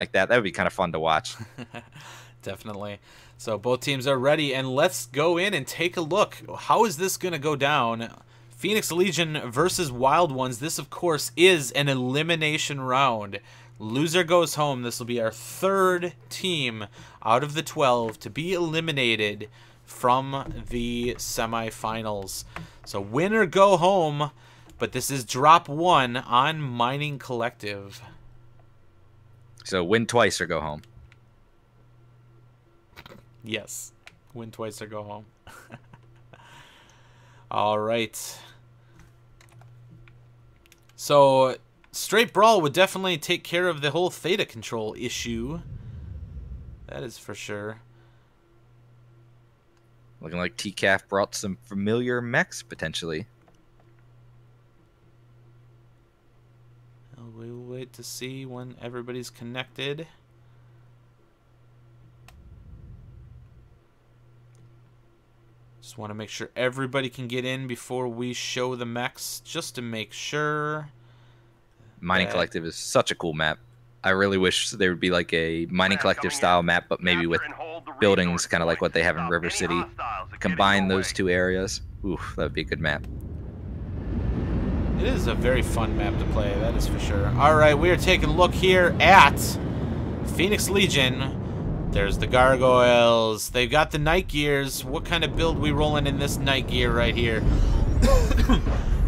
like that. That would be kind of fun to watch. Definitely. So both teams are ready, and let's go in and take a look. How is this going to go down? Phoenix Legion versus Wild Ones. This, of course, is an elimination round. Loser goes home. This will be our third team out of the 12 to be eliminated from the semifinals. So winner go home, but this is drop 1 on Mining Collective. So win twice or go home. Yes. Win twice or go home. All right. So straight brawl would definitely take care of the whole theta control issue. That is for sure. Looking like TCAF brought some familiar mechs, potentially. We'll wait to see when everybody's connected. Just want to make sure everybody can get in before we show the mechs, just to make sure. Mining Collective is such a cool map. I really wish there would be like a Mining Collective style map, but maybe with buildings, kind of like what they have in River City. Combine those two areas. Oof, that would be a good map. It is a very fun map to play, that is for sure. Alright, we are taking a look here at Phoenix Legion. There's the gargoyles. They've got the night gears. What kind of build we rolling in this night gear right here?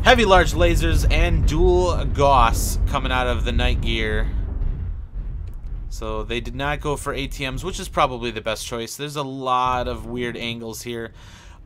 Heavy large lasers and dual Gauss coming out of the night gear. So they did not go for ATMs, which is probably the best choice. There's a lot of weird angles here.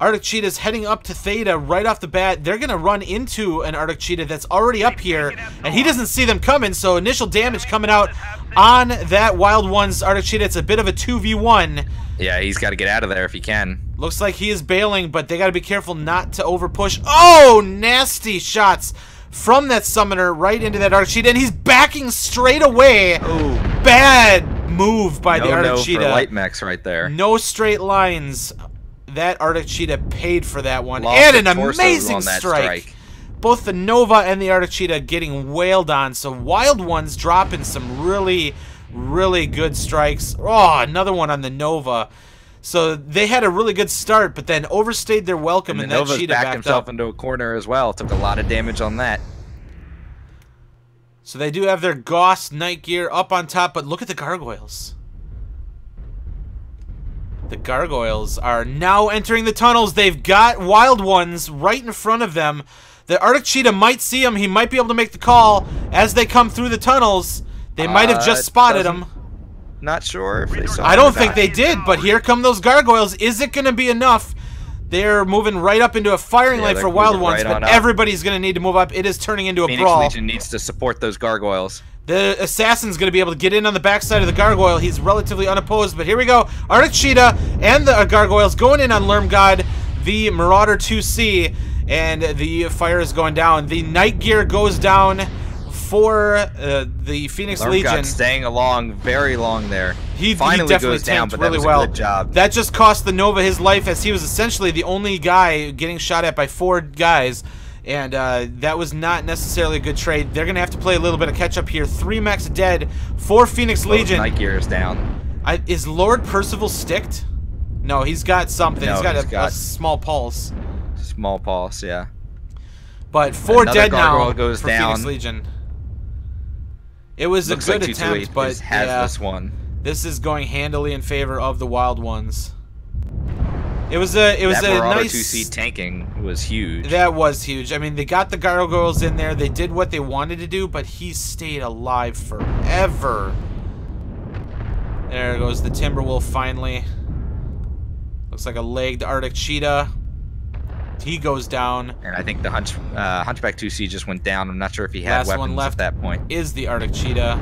Arctic Cheetah's heading up to Theta right off the bat. They're going to run into an Arctic Cheetah that's already up here, and he doesn't see them coming, so initial damage coming out on that Wild Ones Arctic Cheetah. It's a bit of a 2v1. Yeah, he's got to get out of there if he can. Looks like he is bailing, but they got to be careful not to overpush. Oh, nasty shots from that summoner right into that Arctic Cheetah, and he's backing straight away. Ooh. Bad move by the Arctic Cheetah. For light mechs right there. No straight lines. That Arctic Cheetah paid for that one. Lost And an amazing strike. Both the Nova and the Arctic Cheetah getting wailed on. So Wild Ones dropping some really, really good strikes. Oh, another one on the Nova. So they had a really good start, but then overstayed their welcome, and that Cheetah backed himself into a corner as well. Took a lot of damage on that. So they do have their Gauss night gear up on top, but look at the gargoyles. The gargoyles are now entering the tunnels. They've got Wild Ones right in front of them. The Arctic Cheetah might see them. He might be able to make the call as they come through the tunnels. They might have just spotted him. Not sure if they saw him. I don't think they did, but here come those gargoyles. Is it going to be enough? They're moving right up into a firing line for Wild Ones, but everybody's going to need to move up. It is turning into a brawl. Phoenix Legion needs to support those gargoyles. The assassin's going to be able to get in on the backside of the gargoyle. He's relatively unopposed, but here we go. Arctic Cheetah and the gargoyles going in on Lermgod, the Marauder 2C, and the fire is going down. The night gear goes down for the Phoenix Legion. Staying along very long there. He finally goes down, but really well. Good job. That just cost the Nova his life, as he was essentially the only guy getting shot at by 4 guys. And that was not necessarily a good trade. They're going to have to play a little bit of catch-up here. 3 mechs dead for Phoenix Legion. Night gear is down. Is Lord Percival sticked? No, he's got something. No, he's got a small pulse. Small pulse, yeah. But 4 dead now goes for down. Phoenix Legion. It was a good attempt, but yeah, this is going handily in favor of the Wild Ones. It was a nice 2C tanking was huge. That was huge. I mean, they got the gargoyles in there. They did what they wanted to do, but he stayed alive forever. There goes the Timberwolf finally. Looks like a legged Arctic Cheetah. He goes down. And I think the Hunchback 2C just went down. I'm not sure if he had weapons at that point. Is the Arctic Cheetah.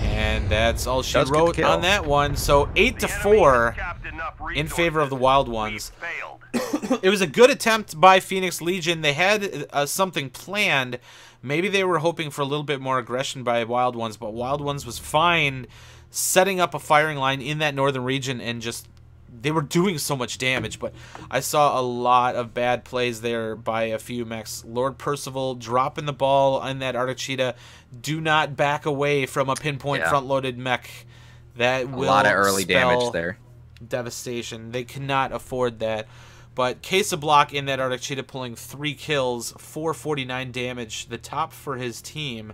And that's all she wrote on that one. So 8-4 in favor of the Wild Ones. It was a good attempt by Phoenix Legion. They had something planned. Maybe they were hoping for a little bit more aggression by Wild Ones, but Wild Ones was fine setting up a firing line in that northern region and just they were doing so much damage, but I saw a lot of bad plays there by a few mechs. Lord Percival dropping the ball on that Arctic Cheetah. Do not back away from a pinpoint front-loaded mech. That will a lot of early damage there. Devastation. They cannot afford that. But Case of Block in that Arctic Cheetah pulling 3 kills, 449 damage, the top for his team.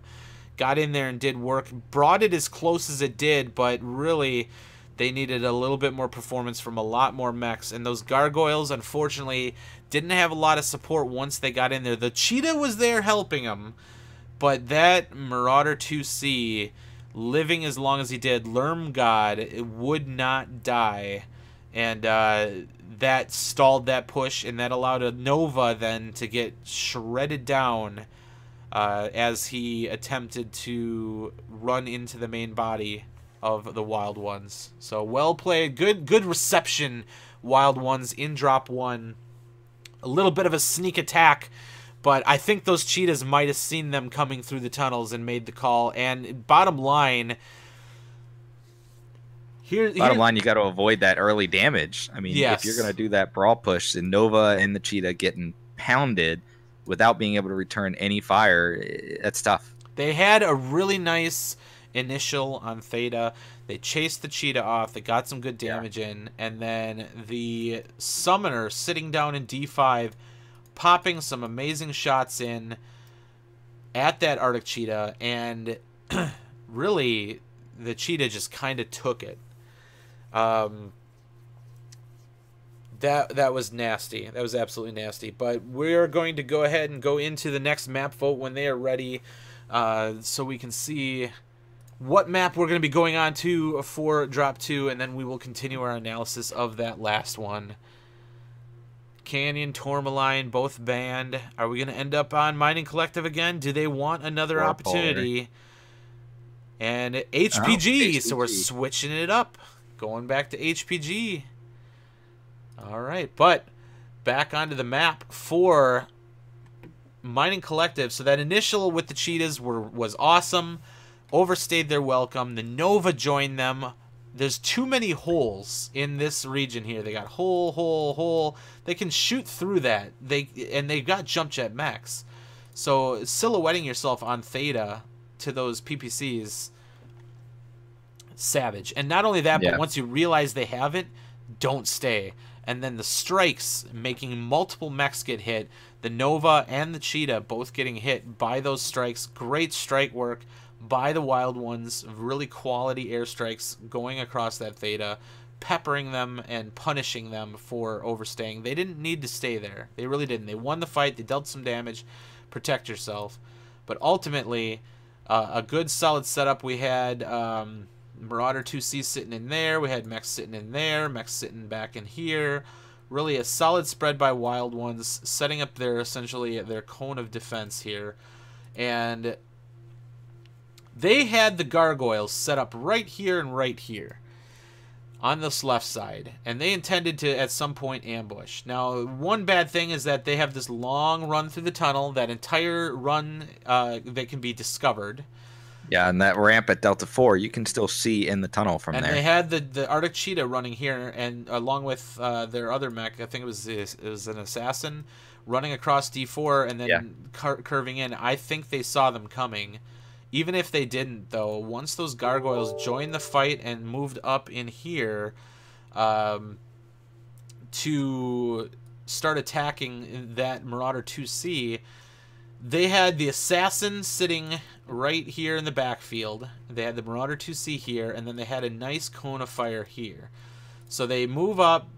Got in there and did work. Brought it as close as it did, but really they needed a little bit more performance from a lot more mechs. And those gargoyles, unfortunately, didn't have a lot of support once they got in there. The Cheetah was there helping them, but that Marauder 2C, living as long as he did, Lermgod, would not die. And that stalled that push, and that allowed a Nova then to get shredded down as he attempted to run into the main body of the Wild Ones. So well played, good reception, Wild Ones in drop 1. A little bit of a sneak attack, but I think those Cheetahs might have seen them coming through the tunnels and made the call. And bottom line, bottom line, you got to avoid that early damage. I mean, if you're going to do that brawl push, and Nova and the Cheetah getting pounded without being able to return any fire, that's tough. They had a really nice initial on Theta. They chased the Cheetah off. They got some good damage in. And then the Summoner sitting down in D5, popping some amazing shots in at that Arctic Cheetah. And really, the Cheetah just kind of took it. That was nasty. That was absolutely nasty. But we're going to go ahead and go into the next map vote when they are ready, so we can see what map we're going to be going on to for drop 2, and then we will continue our analysis of that last one. Canyon, Tourmaline, both banned. Are we going to end up on Mining Collective again? Do they want another opportunity? And HPG, so we're switching it up. Going back to HPG. All right, but back onto the map for Mining Collective. So that initial with the Cheetahs was awesome. Overstayed their welcome. The Nova joined them. There's too many holes in this region here. They got hole, hole, hole. They can shoot through that. They've got jump jet mechs. So silhouetting yourself on Theta to those PPCs, savage. And not only that, but once you realize they have it, don't stay. And then the strikes, making multiple mechs get hit. The Nova and the Cheetah both getting hit by those strikes. Great strike work by the Wild Ones. Really quality airstrikes going across that Theta, peppering them and punishing them for overstaying. They didn't need to stay there. They really didn't. They won the fight. They dealt some damage. Protect yourself. But ultimately, a good solid setup. We had Marauder 2C sitting in there. We had mechs sitting in there. Mechs sitting back in here. Really a solid spread by Wild Ones, setting up essentially their cone of defense here. And they had the gargoyles set up right here and right here on this left side, and they intended to at some point ambush. Now, one bad thing is that they have this long run through the tunnel. That entire run, they can be discovered. Yeah, and that ramp at Delta 4, you can still see in the tunnel from there. And they had the Arctic Cheetah running here, and along with their other mech, I think it was an assassin, running across D4 and then curving in. I think they saw them coming. Even if they didn't, though, once those gargoyles joined the fight and moved up in here to start attacking that Marauder 2C, they had the assassin sitting right here in the backfield. They had the Marauder 2C here, and then they had a nice cone of fire here. So they move up,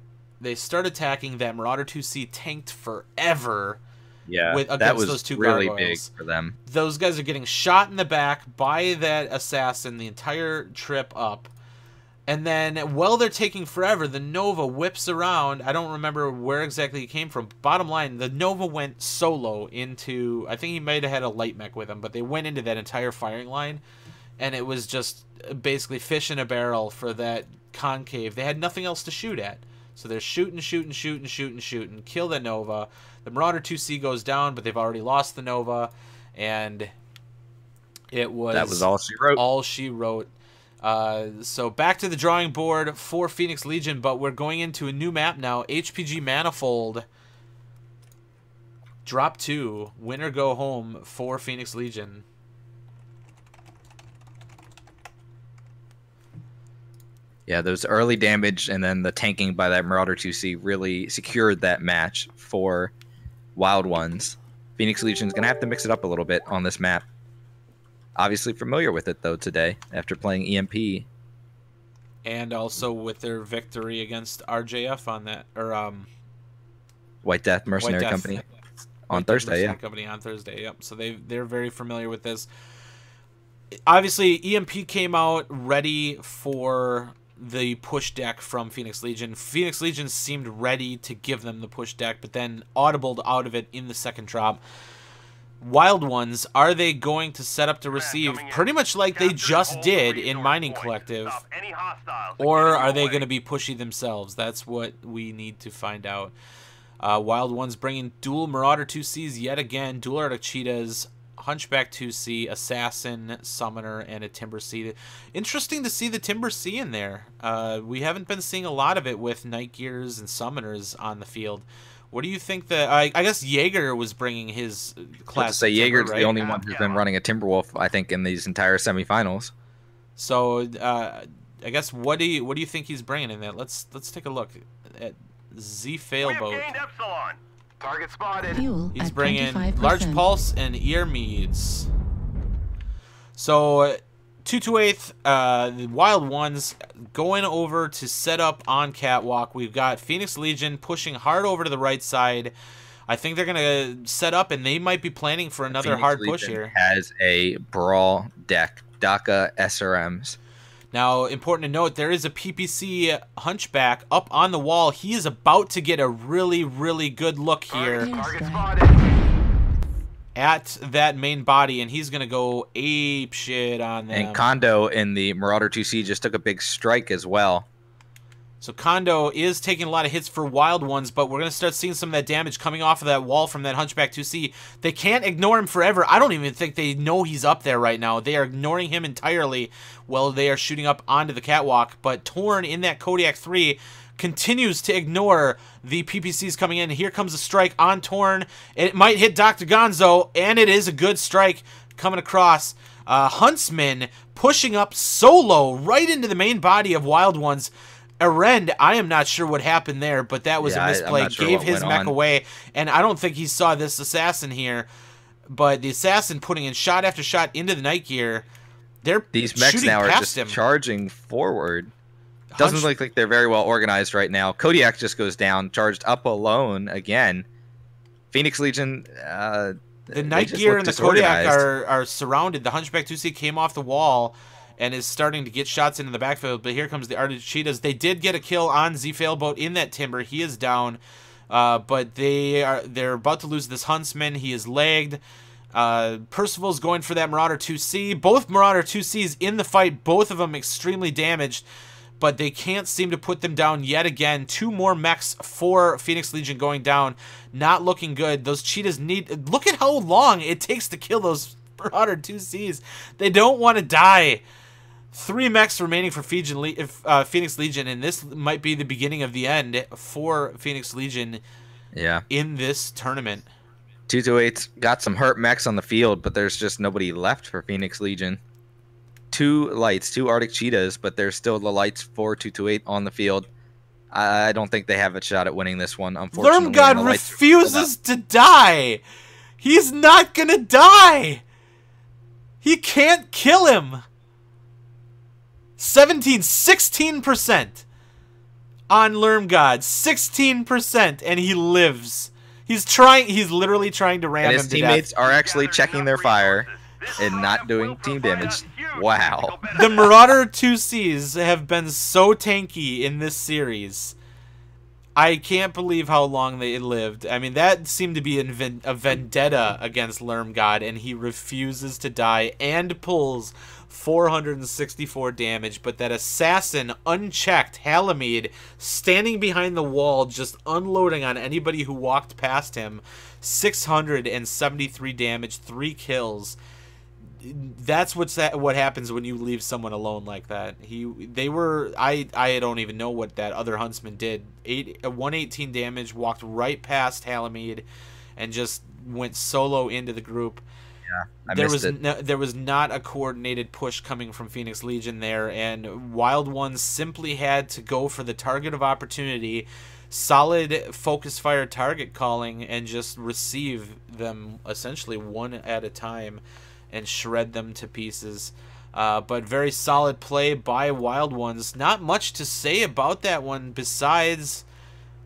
they start attacking. That Marauder 2C tanked forever. Yeah, that was those two really big for them. Those guys are getting shot in the back by that assassin the entire trip up. And then, while they're taking forever, the Nova whips around. I don't remember where exactly he came from. Bottom line, the Nova went solo into... I think he might have had a light mech with him, but they went into that entire firing line. And it was just basically fish in a barrel for that concave. They had nothing else to shoot at. So they're shooting. Kill the Nova. The Marauder 2C goes down, but they've already lost the Nova. And that was all she wrote. All she wrote. So back to the drawing board for Phoenix Legion, but we're going into a new map now, HPG Manifold. Drop 2, win or go home for Phoenix Legion. Yeah, those early damage and then the tanking by that Marauder 2C really secured that match for Wild Ones. Phoenix Legion's going to have to mix it up a little bit on this map. Obviously familiar with it, though, today after playing EMP. And also with their victory against RJF on that, or White Death Mercenary Company on Thursday, yeah. Company on Thursday, yep. So they're very familiar with this. Obviously, EMP came out ready for the push deck from Phoenix Legion. Phoenix Legion seemed ready to give them the push deck, but then audibled out of it in the second drop. Wild Ones, are they going to set up to receive pretty much like they just did in Mining Collective? Or are they going to be pushy themselves? That's what we need to find out. Wild Ones bringing dual Marauder 2Cs yet again, dual Arctic Cheetahs, Hunchback 2C, Assassin, Summoner, and a Timber C. Interesting to see the Timber C in there. We haven't been seeing a lot of it with Night Gears and Summoners on the field. What do you think that... I guess Jaeger was bringing his class. Say Jaeger's right? The only one who's been running a Timberwolf, I think, in these entire semifinals. So, I guess what do you think he's bringing in there? Let's take a look at Z Failboat. Target spotted. He's bringing 25%. Large Pulse and Ear Meads. So 228th, the Wild Ones going over to set up on Catwalk. We've got Phoenix Legion pushing hard over to the right side. I think they're going to set up, and they might be planning for another Phoenix hard Legion push here. Has a Brawl deck, DACA SRMs. Now, important to note, there is a PPC Hunchback up on the wall. He is about to get a really, really good look here at that main body, and he's going to go ape shit on them. And Kondo in the Marauder 2C just took a big strike as well. So Kondo is taking a lot of hits for Wild Ones, but we're going to start seeing some of that damage coming off of that wall from that Hunchback 2C. They can't ignore him forever. I don't even think they know he's up there right now. They are ignoring him entirely while they are shooting up onto the catwalk. But Torn in that Kodiak 3 continues to ignore the PPCs coming in. Here comes a strike on Torn. It might hit Dr. Gonzo, and it is a good strike coming across. Huntsman pushing up solo right into the main body of Wild Ones. Arend, I am not sure what happened there, but that was a misplay. Sure gave his mech away, and I don't think he saw this assassin here. But the assassin putting in shot after shot into the Night Gear. These mechs now are just charging forward. Doesn't look like they're very well organized right now. Kodiak just goes down, charged up alone again. Phoenix Legion, the Night Gear and the Kodiak are surrounded. The Hunchback 2C came off the wall and is starting to get shots into the backfield, but here comes the Arctic Cheetahs. They did get a kill on Z Failboat in that Timber. He is down, but they're about to lose this Huntsman. He is lagged. Percival's going for that Marauder 2C. Both Marauder 2Cs in the fight, both of them extremely damaged, but they can't seem to put them down yet again. 2 more mechs for Phoenix Legion going down. Not looking good. Those Cheetahs need... Look at how long it takes to kill those Marauder 2Cs. They don't want to die. 3 mechs remaining for Phoenix Legion, and this might be the beginning of the end for Phoenix Legion in this tournament. 228's got some hurt mechs on the field, but there's just nobody left for Phoenix Legion. 2 lights, 2 Arctic Cheetahs, but there's still the lights for 228 on the field. I don't think they have a shot at winning this one, unfortunately. Lermgod refuses to die. He's not going to die. He can't kill him. 16% on Lermgod, 16%, and he lives. He's literally trying to ram him to death. And his teammates are actually checking their fire and not doing team damage. Wow. The Marauder 2Cs have been so tanky in this series. I can't believe how long they lived. I mean, that seemed to be a vendetta against Lermgod, and he refuses to die and pulls 464 damage. But that assassin, unchecked, Halamede, standing behind the wall, just unloading on anybody who walked past him. 673 damage, 3 kills. that's what happens when you leave someone alone like that. I don't even know what that other huntsman did. 118 damage, walked right past Halamede, and just went solo into the group. Yeah, There was not a coordinated push coming from Phoenix Legion there, and Wild Ones simply had to go for the target of opportunity, solid focus fire target calling, and just receive them essentially one at a time and shred them to pieces. But very solid play by Wild Ones. Not much to say about that one besides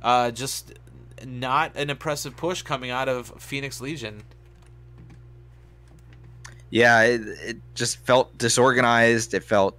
just not an impressive push coming out of Phoenix Legion. Yeah, it just felt disorganized. It felt